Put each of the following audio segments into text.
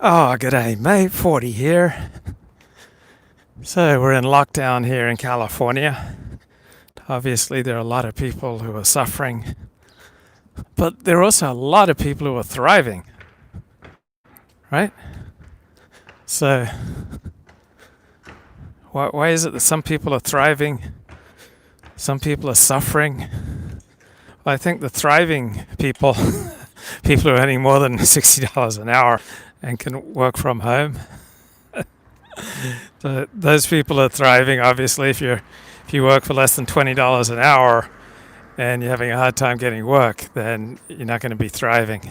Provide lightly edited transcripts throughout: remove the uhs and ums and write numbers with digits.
Oh, g'day, mate. 40 here. So, we're in lockdown here in California. Obviously, there are a lot of people who are suffering, but there are also a lot of people who are thriving, right? So, why is it that some people are thriving, some people are suffering? Well, I think the thriving people, people who are earning more than $60 an hour and can work from home, so those people are thriving. Obviously, if you work for less than $20 an hour and you're having a hard time getting work, then you're not going to be thriving.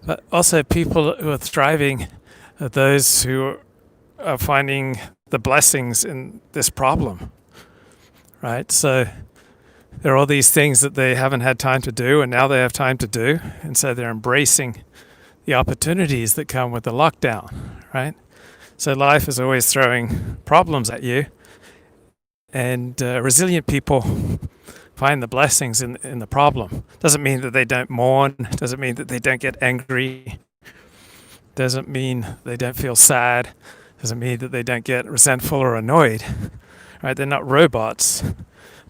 But also, people who are thriving are those who are finding the blessings in this problem, right? So there are all these things that they haven't had time to do, and now they have time to do, and so they're embracing the opportunities that come with the lockdown, right? So life is always throwing problems at you, and resilient people find the blessings in the problem. Doesn't mean that they don't mourn, doesn't mean that they don't get angry, doesn't mean they don't feel sad, doesn't mean that they don't get resentful or annoyed, right? They're not robots,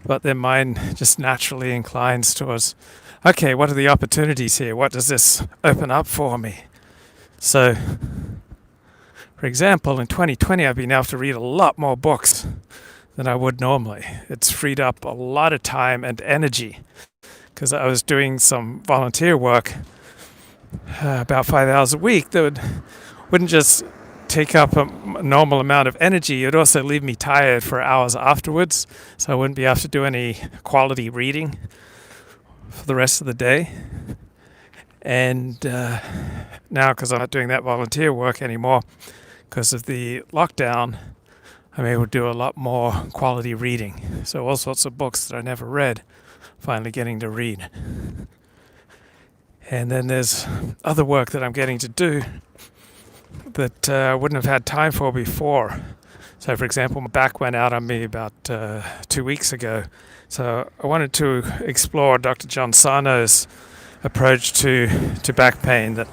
but their mind just naturally inclines towards, okay, what are the opportunities here? What does this open up for me? So, for example, in 2020, I've been able to read a lot more books than I would normally. It's freed up a lot of time and energy because I was doing some volunteer work about 5 hours a week that wouldn't just take up a normal amount of energy, it would also leave me tired for hours afterwards, so I wouldn't be able to do any quality reading for the rest of the day. And now, because I'm not doing that volunteer work anymore, because of the lockdown, I'm able to do a lot more quality reading. So all sorts of books that I never read, finally getting to read. And then there's other work that I'm getting to do that I wouldn't have had time for before. So, for example, my back went out on me about 2 weeks ago. So I wanted to explore Dr. John Sarno's approach to back pain, that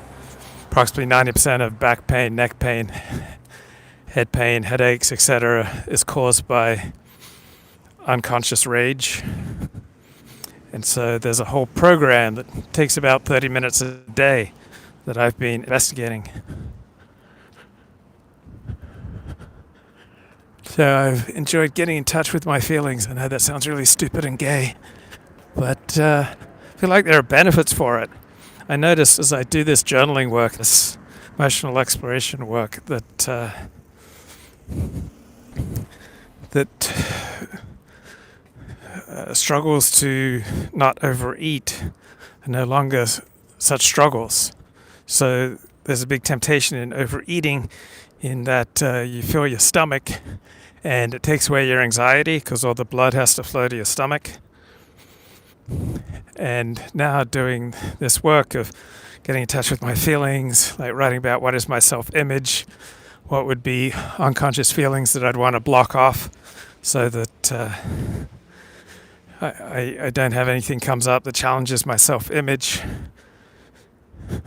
approximately 90% of back pain, neck pain, head pain, headaches, etc. is caused by unconscious rage. And so there's a whole program that takes about 30 minutes a day that I've been investigating. So I've enjoyed getting in touch with my feelings. I know that sounds really stupid and gay, but I feel like there are benefits for it. I notice as I do this journaling work, this emotional exploration work, that struggles to not overeat are no longer such struggles. So there's a big temptation in overeating in that you fill your stomach and it takes away your anxiety because all the blood has to flow to your stomach. And now doing this work of getting in touch with my feelings, like writing about what is my self-image, what would be unconscious feelings that I'd want to block off so that I don't have anything comes up that challenges my self-image.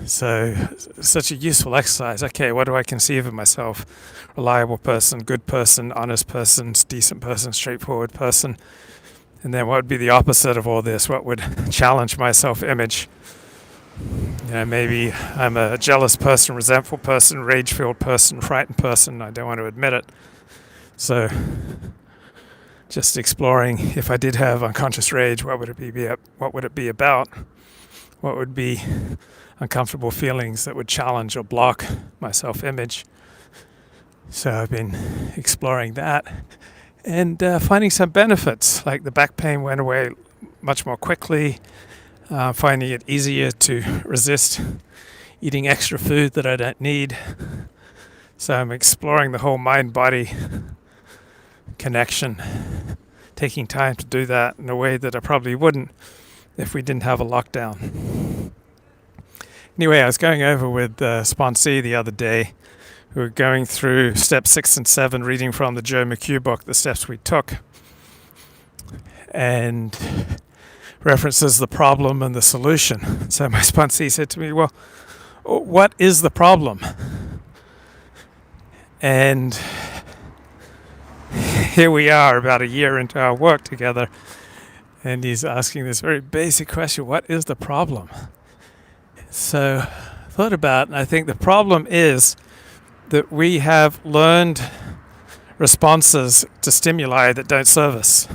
So, such a useful exercise. Okay, what do I conceive of myself? Reliable person, good person, honest person, decent person, straightforward person. And then what would be the opposite of all this? What would challenge my self-image? Maybe I'm a jealous person, resentful person, rage-filled person, frightened person. I don't want to admit it. So, just exploring, if I did have unconscious rage, what would it be? What would it be about? What would be uncomfortable feelings that would challenge or block my self-image? So I've been exploring that and finding some benefits, like the back pain went away much more quickly, finding it easier to resist eating extra food that I don't need. So I'm exploring the whole mind-body connection, taking time to do that in a way that I probably wouldn't if we didn't have a lockdown. Anyway, I was going over with Sponsee the other day. We were going through steps 6 and 7, reading from the Joe McHugh book, The Steps We Took, and references the problem and the solution. So my sponsee said to me, well, what is the problem? And here we are about a year into our work together, and he's asking this very basic question: what is the problem? So I thought about it, and I think the problem is that we have learned responses to stimuli that don't serve us.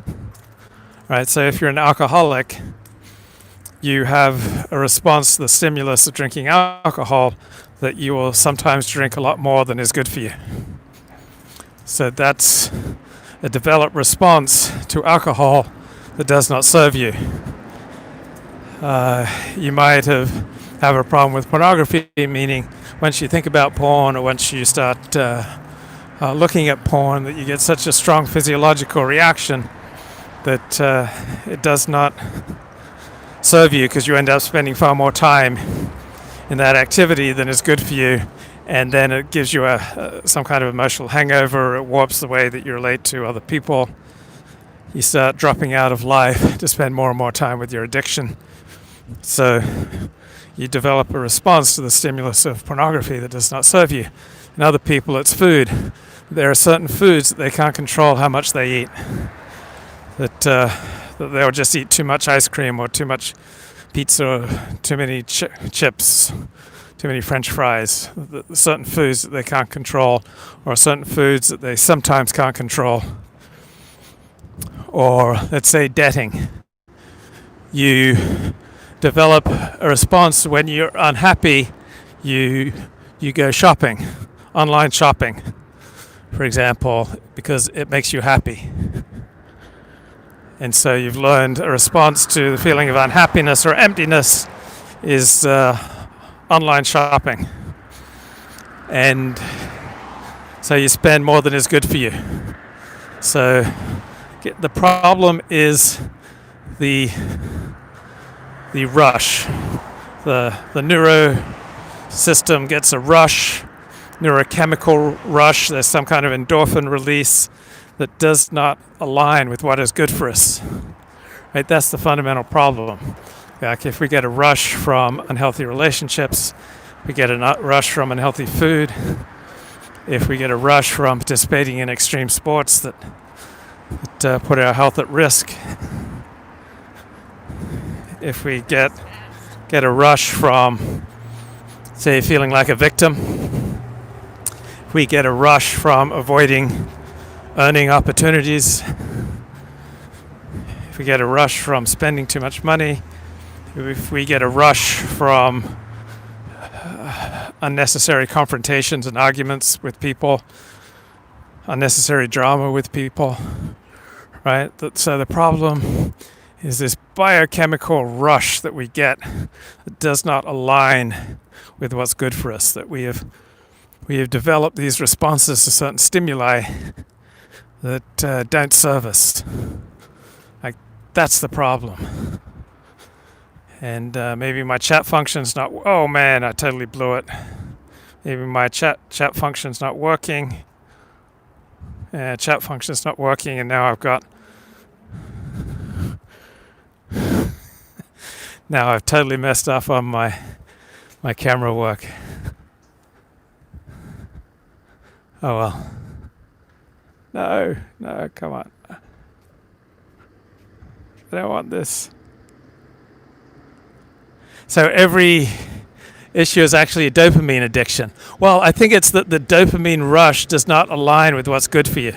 Right? So if you're an alcoholic, you have a response to the stimulus of drinking alcohol that you will sometimes drink a lot more than is good for you. So that's a developed response to alcohol that does not serve you. You might have a problem with pornography, meaning once you think about porn or once you start looking at porn, that you get such a strong physiological reaction that it does not serve you, because you end up spending far more time in that activity than is good for you, and then it gives you some kind of emotional hangover. It warps the way that you relate to other people. You start dropping out of life to spend more and more time with your addiction. So you develop a response to the stimulus of pornography that does not serve you. In other people, it's food. There are certain foods that they can't control how much they eat. That they'll just eat too much ice cream or too much pizza or too many chips, too many French fries. Certain foods that they can't control, or certain foods that they sometimes can't control. Or let's say debting. You develop a response when you're unhappy. You go shopping, online shopping, for example, because it makes you happy. And so you've learned a response to the feeling of unhappiness or emptiness is online shopping. And so you spend more than is good for you. So the problem is the rush. The neuro system gets a rush, neurochemical rush. There's some kind of endorphin release that does not align with what is good for us. Right? That's the fundamental problem. Like if we get a rush from unhealthy relationships, we get a rush from unhealthy food, if we get a rush from participating in extreme sports that put our health at risk, if we get a rush from, say, feeling like a victim, if we get a rush from avoiding earning opportunities, if we get a rush from spending too much money, if we get a rush from unnecessary confrontations and arguments with people, unnecessary drama with people, right? So the problem is this biochemical rush that we get that does not align with what's good for us, that we have developed these responses to certain stimuli that don't serve us. Like, that's the problem. And maybe my chat function's not, oh man, I totally blew it. Maybe my chat function's not working. Chat function's not working, and now I've totally messed up on my camera work. Oh well. No, come on. I don't want this. So every issue is actually a dopamine addiction. Well, I think it's that the dopamine rush does not align with what's good for you.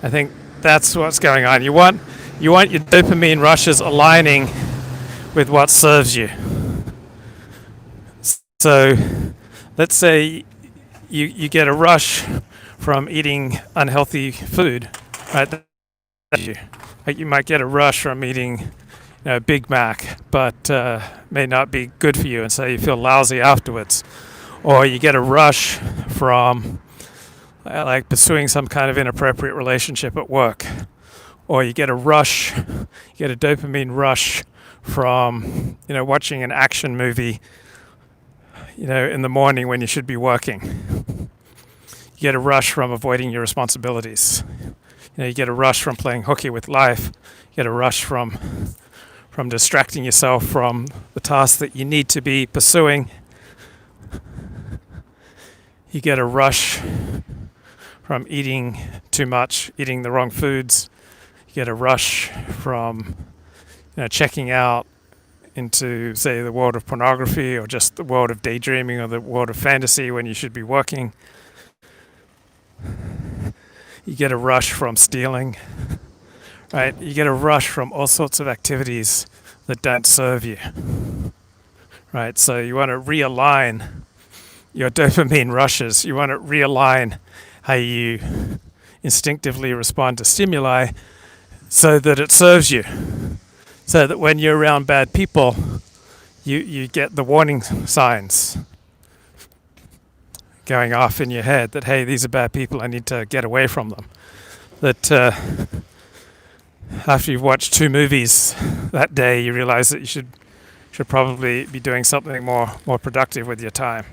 I think that's what's going on. You want your dopamine rushes aligning with what serves you. So let's say you get a rush from eating unhealthy food, right? Like you might get a rush from eating Big Mac, but may not be good for you, and so you feel lousy afterwards. Or you get a rush from like pursuing some kind of inappropriate relationship at work. Or you get a dopamine rush from watching an action movie in the morning when you should be working. You get a rush from avoiding your responsibilities. You get a rush from playing hooky with life. You get a rush from distracting yourself from the task that you need to be pursuing. You get a rush from eating too much, eating the wrong foods. You get a rush from checking out into, say, the world of pornography or just the world of daydreaming or the world of fantasy when you should be working. You get a rush from stealing, right? You get a rush from all sorts of activities that don't serve you, right? So you want to realign your dopamine rushes. You want to realign how you instinctively respond to stimuli so that it serves you. So that when you're around bad people, you get the warning signs going off in your head that, hey, these are bad people, I need to get away from them. That after you've watched 2 movies that day, you realize that you should probably be doing something more productive with your time.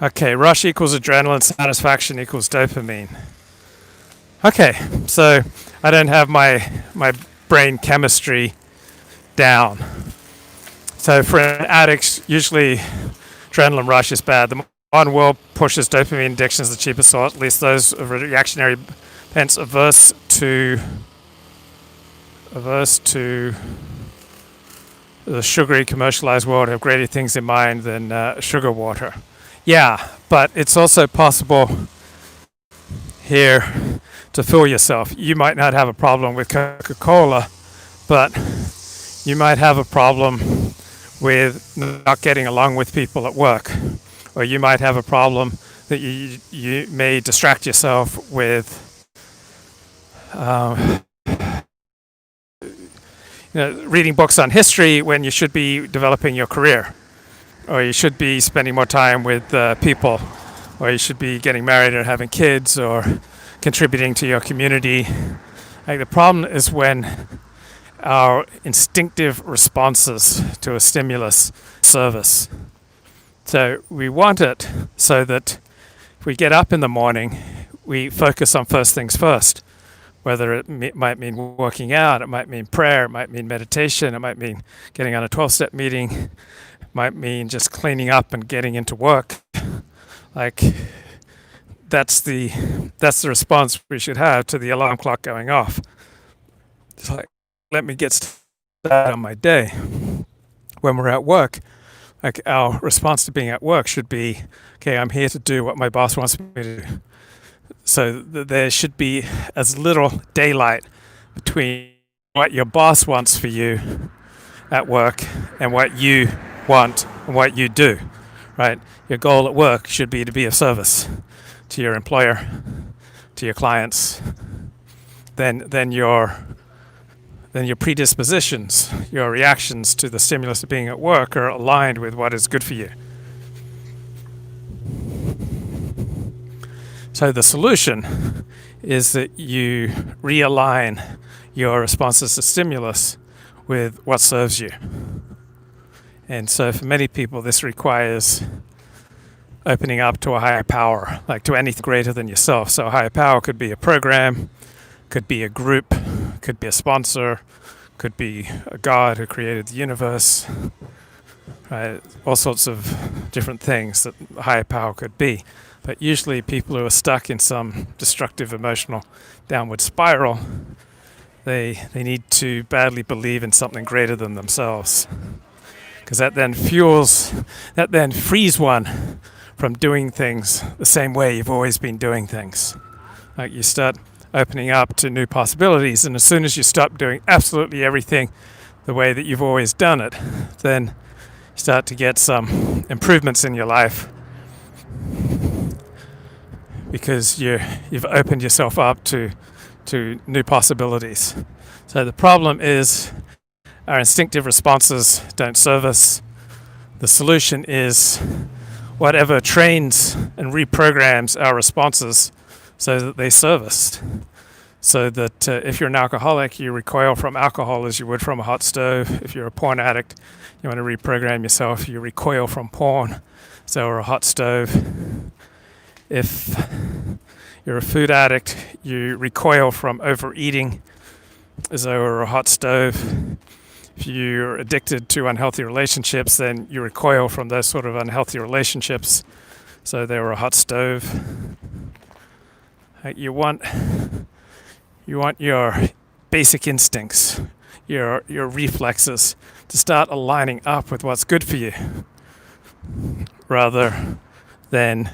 Okay, rush equals adrenaline, satisfaction equals dopamine. Okay, so I don't have my brain chemistry down. So for an addict, usually adrenaline rush is bad. The modern world pushes dopamine addiction as the cheapest source, at least those of reactionary bents averse to the sugary commercialized world have greater things in mind than sugar water. Yeah, but it's also possible here to fool yourself. You might not have a problem with Coca-Cola, but you might have a problem with not getting along with people at work, or you might have a problem that you may distract yourself with reading books on history when you should be developing your career, or you should be spending more time with people, or you should be getting married or having kids or contributing to your community. Like, the problem is when our instinctive responses to a stimulus service. So we want it so that if we get up in the morning, we focus on first things first. Whether it might mean working out, it might mean prayer, it might mean meditation, it might mean getting on a 12-step meeting, it might mean just cleaning up and getting into work. Like, that's the response we should have to the alarm clock going off. It's like, let me get started on my day. When we're at work, like, our response to being at work should be, okay, I'm here to do what my boss wants me to do. So there should be as little daylight between what your boss wants for you at work and what you want and what you do, right? Your goal at work should be to be of service to your employer, to your clients. Then your predispositions, your reactions to the stimulus of being at work are aligned with what is good for you. So the solution is that you realign your responses to stimulus with what serves you. And so for many people, this requires opening up to a higher power, like to anything greater than yourself. So a higher power could be a program, could be a group, could be a sponsor, could be a God who created the universe, right? All sorts of different things that a higher power could be. But usually people who are stuck in some destructive emotional downward spiral, they need to badly believe in something greater than themselves. Because that then frees one from doing things the same way you've always been doing things. Like, you start opening up to new possibilities, and as soon as you stop doing absolutely everything the way that you've always done it, then you start to get some improvements in your life, because you've opened yourself up to new possibilities. So the problem is our instinctive responses don't serve us. The solution is whatever trains and reprograms our responses so that they serve us. So that if you're an alcoholic, you recoil from alcohol as you would from a hot stove. If you're a porn addict, you want to reprogram yourself, you recoil from porn, so or a hot stove. If you're a food addict, you recoil from overeating as though we're a hot stove. If you're addicted to unhealthy relationships, then you recoil from those sort of unhealthy relationships. So they were a hot stove. You want your basic instincts, your reflexes to start aligning up with what's good for you, rather than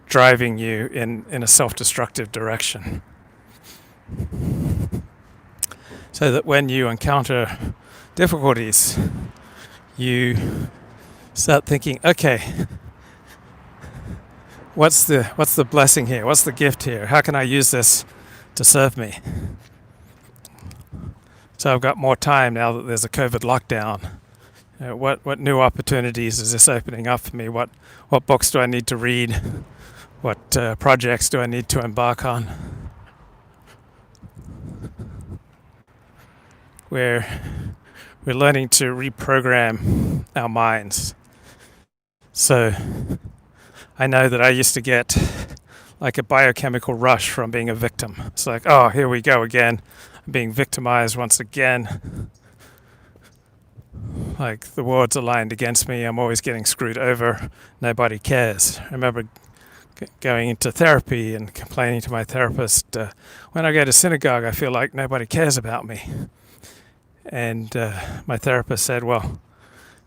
driving you in a self-destructive direction. So that when you encounter difficulties, you start thinking, okay, what's the blessing here? What's the gift here? How can I use this to serve me? So I've got more time now that there's a COVID lockdown. What new opportunities is this opening up for me? What books do I need to read? What projects do I need to embark on? We're learning to reprogram our minds. So I know that I used to get like a biochemical rush from being a victim. It's like, oh, here we go again. I'm being victimized once again. Like the world's aligned against me. I'm always getting screwed over. Nobody cares. I remember going into therapy and complaining to my therapist, when I go to synagogue, I feel like nobody cares about me. And my therapist said, well,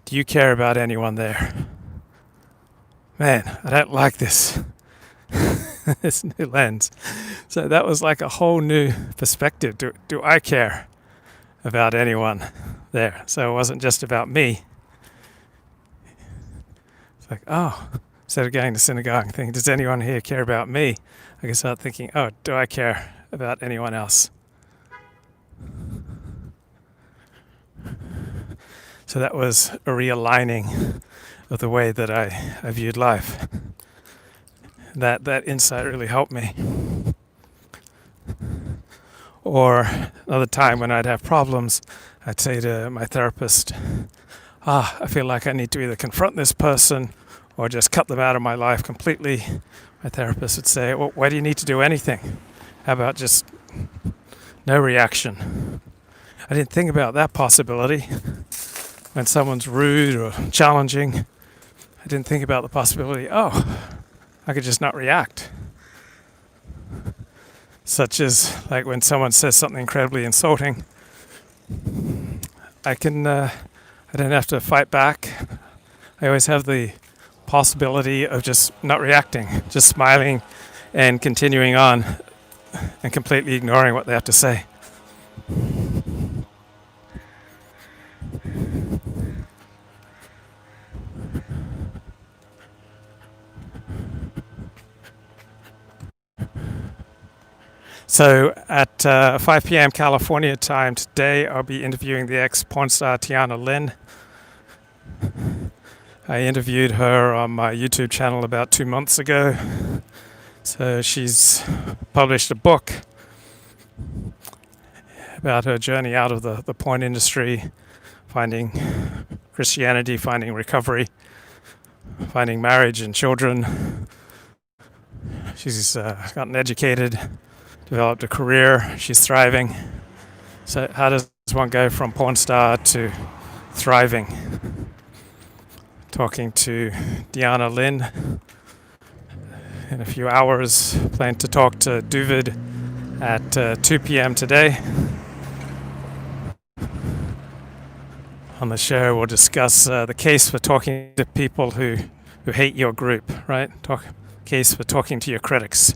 do you care about anyone there? Man, I don't like this. This new lens. So that was like a whole new perspective. Do I care about anyone there? So it wasn't just about me. It's like, oh, instead of going to synagogue and thinking, does anyone here care about me? I can start thinking, oh, do I care about anyone else? So that was a realigning of the way that I viewed life. That insight really helped me. Or another time when I'd have problems, I'd say to my therapist, I feel like I need to either confront this person or just cut them out of my life completely. My therapist would say, well, why do you need to do anything? How about just no reaction? I didn't think about that possibility. When someone's rude or challenging, I didn't think about the possibility, I could just not react. Such as like when someone says something incredibly insulting, I don't have to fight back. I always have the possibility of just not reacting, just smiling and continuing on and completely ignoring what they have to say. So at 5 p.m. California time today, I'll be interviewing the ex-porn star Tiana Lynn. I interviewed her on my YouTube channel about 2 months ago. So she's published a book about her journey out of the porn industry, finding Christianity, finding recovery, finding marriage and children. She's gotten educated, developed a career, she's thriving. So how does one go from porn star to thriving? Talking to Tiana Lynn in a few hours. Plan to talk to Duvid at 2 p.m. today. On the show, we'll discuss the case for talking to people who hate your group, right? Case for talking to your critics.